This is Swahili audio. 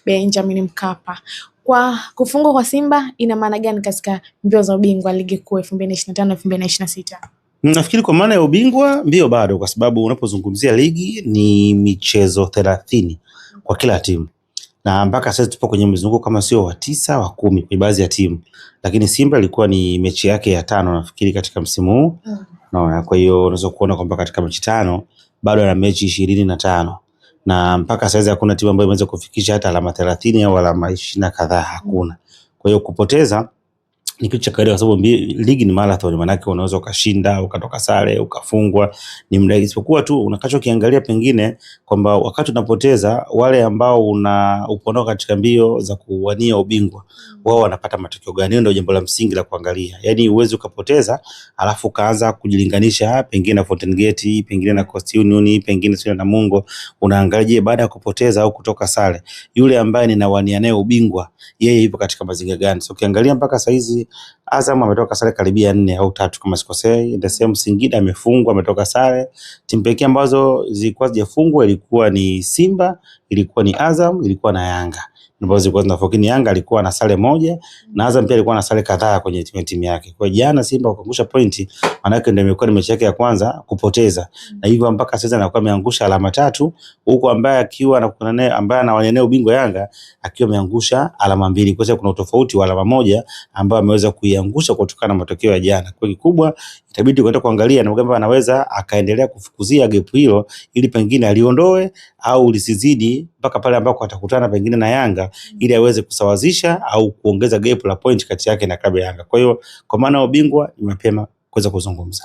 Benjamin Mkapa. Kwa kufungwa kwa Simba ina maana gani katika mbio za ubingwa ligi kuu 2025-2026? Nafikiri kwa maana ya ubingwa mbio bado, kwa sababu unapozungumzia ligi ni michezo 30 kwa kila timu. Na mpaka sasa tupo kwenye mzunguko kama sio wa 9 wa 10 kwa baadhi ya timu. Lakini Simba ilikuwa ni mechi yake ya 5 nafikiri katika msimu huu. Naona kwa hiyo unaweza kuona kwamba katika mechi 5 bado ana mechi 25. Na mpaka sasa hakuna timu ambayo imeweza kufikisha hata alama 30 au alama 20 kadhaa, hakuna. Kwa hiyo kupoteza ni kitu cha kawaida kwa sababu ligi ni marathon, maana yake unaweza ukashinda, ukatoka sare, ukafungwa, ni muda. Isipokuwa tu unakachokiangalia pengine kwamba wakati unapoteza wale ambao uponoka katika mbio za kuwania ubingwa, wao wanapata matokeo gani? Ndio jambo la msingi la kuangalia. Yaani uweze ukapoteza alafu kaanza kujilinganisha pengine na Fountain Gate, pengine na Coast Union, pengine sio na Mungo. Unaangalia baada ya kupoteza au kutoka sare, yule ambaye ninawania naye ubingwa yeye yupo katika mazingira gani? So ukiangalia mpaka saizi Azam ametoka sare karibia 4 au 3 kama sikosei. The same Singida amefungwa, ametoka sare. Timu pekee ambazo zilikuwa hazijafungwa ilikuwa ni Simba, ilikuwa ni Azam, ilikuwa na Yanga. Ambazo zilikuwa zinafokini. Yanga alikuwa na sare moja na Azam pia alikuwa na sare kadhaa kwenye timu yake. Kwa jana Simba wakaangusha pointi, maana yake ndio imekuwa ni mechi yake ya kwanza kupoteza. Na hivyo mpaka sasa anakuwa ameangusha alama 3, huko ambaye akiwa anakutana naye ambaye anawania ubingwa Yanga akiwa ameangusha alama 2. Kwa sababu kuna utofauti wa alama 1 ambayo ameweza kuiangusha kutokana na matokeo ya jana. Kwa kikubwa itabidi kwenda kuangalia na kwamba anaweza akaendelea kufukuzia gap hilo ili pengine aliondoe au lisizidi mpaka pale ambako atakutana pengine na Yanga ili aweze kusawazisha au kuongeza gap la point kati yake na klabu ya Yanga. Kwa hiyo kwa maana ubingwa ni mapema kuweza kuzungumza.